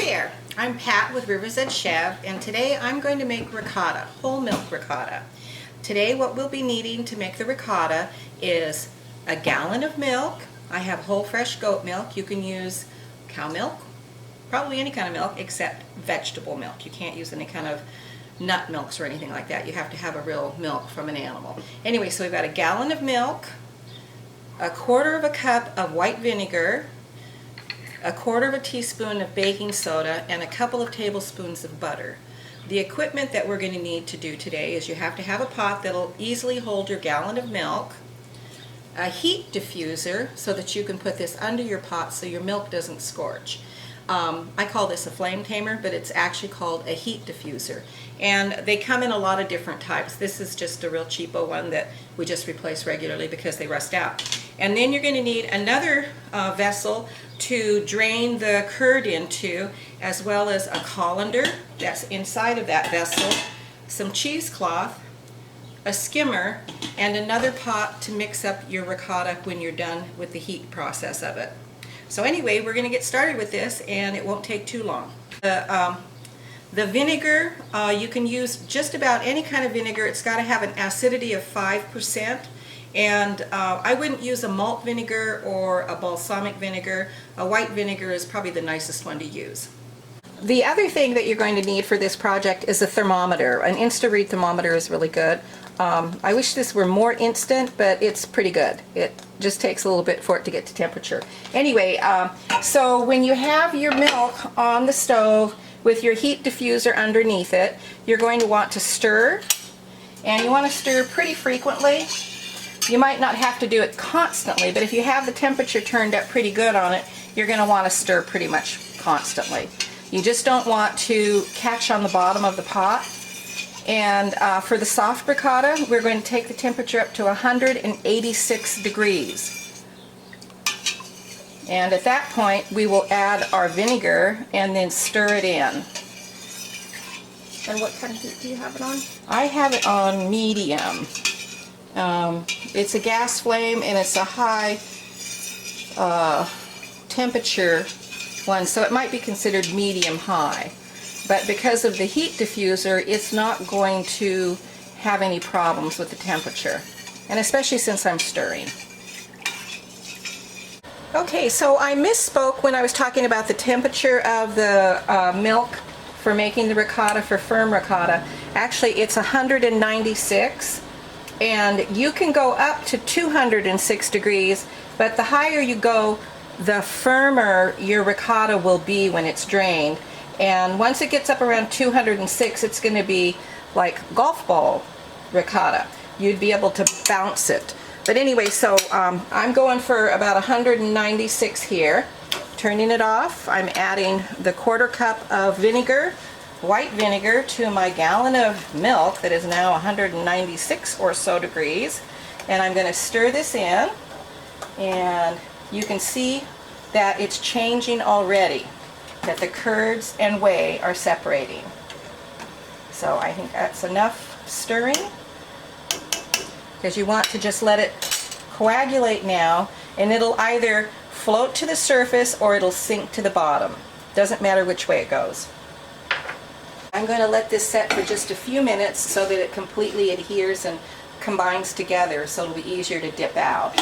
there, I'm Pat with River's Edge Chev, and today I'm going to make ricotta, whole milk ricotta. Today what we'll be needing to make the ricotta is a gallon of milk. I have whole fresh goat milk. You can use cow milk, probably any kind of milk except vegetable milk. You can't use any kind of nut milks or anything like that. You have to have a real milk from an animal. Anyway, so we've got a gallon of milk, a quarter of a cup of white vinegar, a quarter of a teaspoon of baking soda, and a couple of tablespoons of butter. The equipment that we're going to need to do today is you have to have a pot that'll easily hold your gallon of milk, a heat diffuser so that you can put this under your pot so your milk doesn't scorch. I call this a flame tamer, but it's actually called a heat diffuser. And they come in a lot of different types. This is just a real cheapo one that we just replace regularly because they rust out. And then you're going to need another vessel to drain the curd into, as well as a colander that's inside of that vessel, some cheesecloth, a skimmer, and another pot to mix up your ricotta when you're done with the heat process of it. So anyway, we're going to get started with this, and it won't take too long. The vinegar, you can use just about any kind of vinegar. It's got to have an acidity of 5%. And I wouldn't use a malt vinegar or a balsamic vinegar. A white vinegar is probably the nicest one to use. The other thing that you're going to need for this project is a thermometer. An Insta-Read thermometer is really good. I wish this were more instant, but it's pretty good. It just takes a little bit for it to get to temperature. Anyway, so when you have your milk on the stove with your heat diffuser underneath it, you're going to want to stir, and you want to stir pretty frequently. You might not have to do it constantly, but if you have the temperature turned up pretty good on it, you're going to want to stir pretty much constantly. You just don't want to catch on the bottom of the pot. And for the soft ricotta, we're going to take the temperature up to 186 degrees. And at that point, we will add our vinegar and then stir it in. And what kind of heat do you have it on? I have it on medium. It's a gas flame, and it's a high temperature one, so it might be considered medium-high. But because of the heat diffuser, it's not going to have any problems with the temperature, and especially since I'm stirring. Okay, so I misspoke when I was talking about the temperature of the milk for making the ricotta, for firm ricotta. Actually, it's 196. And you can go up to 206 degrees, but the higher you go, the firmer your ricotta will be when it's drained. And once it gets up around 206, it's going to be like golf ball ricotta. You'd be able to bounce it. But anyway, so I'm going for about 196 here. Turning it off, I'm adding the quarter cup of vinegar, white vinegar, to my gallon of milk that is now 196 or so degrees, and I'm going to stir this in, and you can see that it's changing already, that the curds and whey are separating. So I think that's enough stirring, because you want to just let it coagulate now, and it'll either float to the surface or it'll sink to the bottom. Doesn't matter which way it goes. I'm going to let this set for just a few minutes so that it completely adheres and combines together, so it'll be easier to dip out.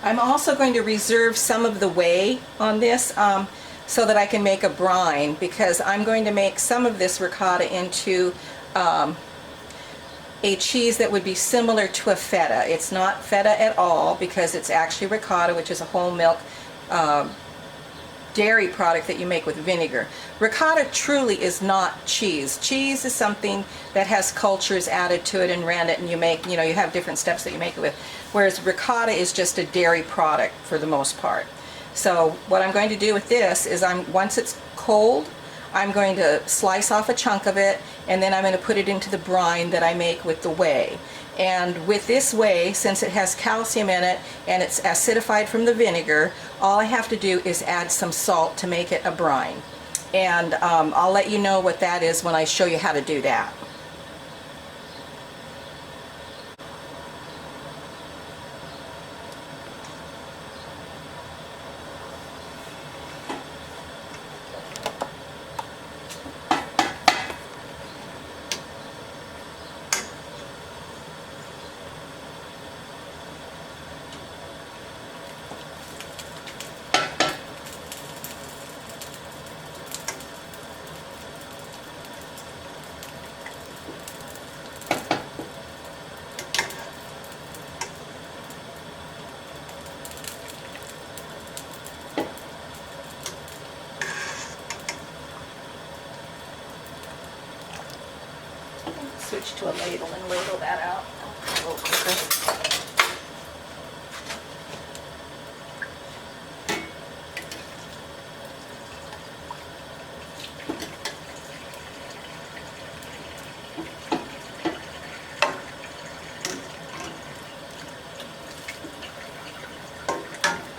I'm also going to reserve some of the whey on this so that I can make a brine, because I'm going to make some of this ricotta into a cheese that would be similar to a feta. It's not feta at all, because it's actually ricotta, which is a whole milk dairy product that you make with vinegar. Ricotta truly is not cheese. Cheese is something that has cultures added to it and rennet, and you make, you have different steps that you make it with. Whereas ricotta is just a dairy product for the most part. So what I'm going to do with this is once it's cold, I'm going to slice off a chunk of it, and then I'm going to put it into the brine that I make with the whey. And with this whey, since it has calcium in it and it's acidified from the vinegar, all I have to do is add some salt to make it a brine. And I'll let you know what that is when I show you how to do that. switch to a ladle and ladle that out a little quicker.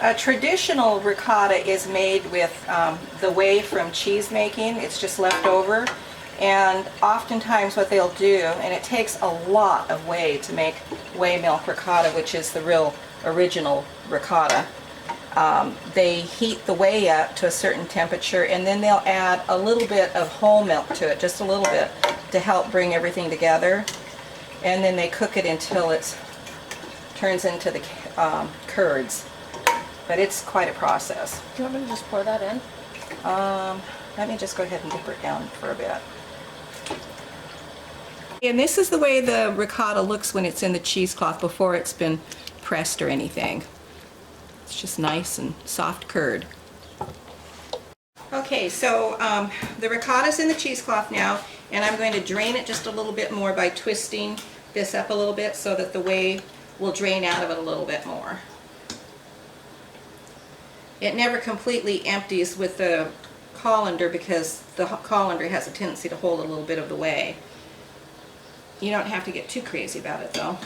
A traditional ricotta is made with the whey from cheese making. It's just left over, and oftentimes what they'll do, and it takes a lot of whey to make whey milk ricotta, which is the real original ricotta. They heat the whey up to a certain temperature, and then they'll add a little bit of whole milk to it, just a little bit, to help bring everything together. And then they cook it until it turns into the curds. But it's quite a process. Do you want me to just pour that in? Let me just go ahead and dip it down for a bit. And this is the way the ricotta looks when it's in the cheesecloth before it's been pressed or anything. It's just nice and soft curd. Okay, so the ricotta's in the cheesecloth now, and I'm going to drain it just a little bit more by twisting this up a little bit so that the whey will drain out of it a little bit more. It never completely empties with the colander because the colander has a tendency to hold a little bit of the whey. You don't have to get too crazy about it though.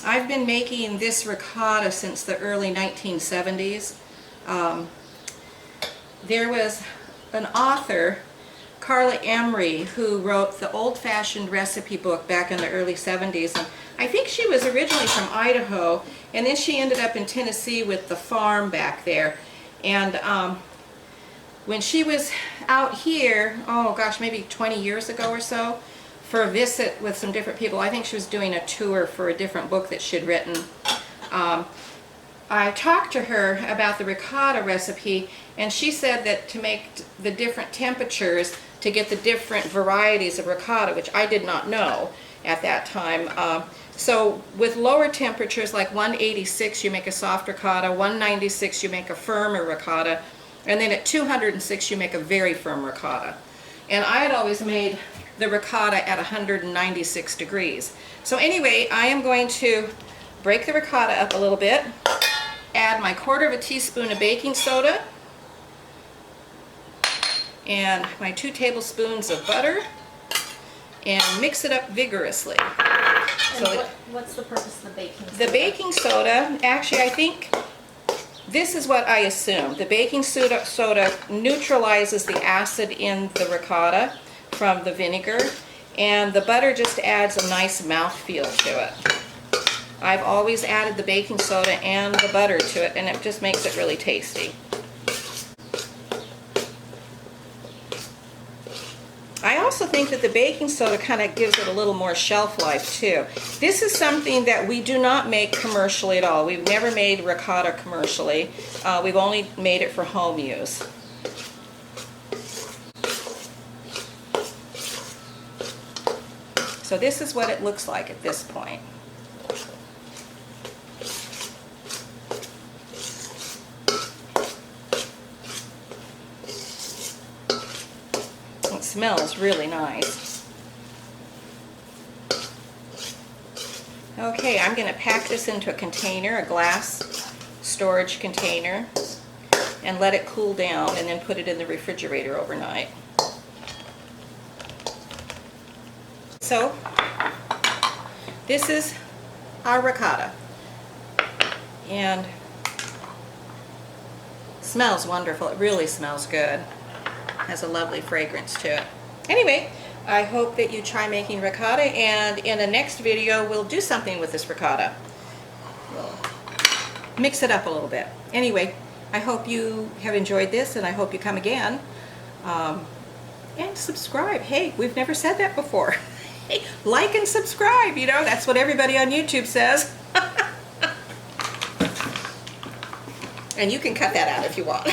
I've been making this ricotta since the early 1970s. There was an author, Carla Emery, who wrote the old-fashioned recipe book back in the early 70s. And I think she was originally from Idaho, and then she ended up in Tennessee with the farm back there. And when she was out here, oh gosh, maybe 20 years ago or so, for a visit with some different people, I think she was doing a tour for a different book that she'd written. I talked to her about the ricotta recipe, and she said that to make the different temperatures to get the different varieties of ricotta, which I did not know at that time. So with lower temperatures like 186 you make a soft ricotta, 196 you make a firmer ricotta, and then at 206 you make a very firm ricotta. And I had always made the ricotta at 196 degrees. So anyway, I am going to break the ricotta up a little bit, add my 1/4 teaspoon of baking soda, and my 2 tablespoons of butter, and mix it up vigorously. And so what's the purpose of the baking soda? The baking soda, actually I think this is what I assume. The baking soda neutralizes the acid in the ricotta from the vinegar, and the butter just adds a nice mouthfeel to it. I've always added the baking soda and the butter to it, and it just makes it really tasty. I also think that the baking soda kind of gives it a little more shelf life too. This is something that we do not make commercially at all. We've never made ricotta commercially. We've only made it for home use. So this is what it looks like at this point. It smells really nice. Okay, I'm going to pack this into a container, a glass storage container, and let it cool down, and then put it in the refrigerator overnight. So, this is our ricotta, and it smells wonderful. It really smells good. Has a lovely fragrance to it. Anyway, I hope that you try making ricotta, and in the next video we'll do something with this ricotta. We'll mix it up a little bit. Anyway, I hope you have enjoyed this, and I hope you come again. And subscribe. Hey, we've never said that before. Hey, like and subscribe, you know, that's what everybody on YouTube says. And you can cut that out if you want.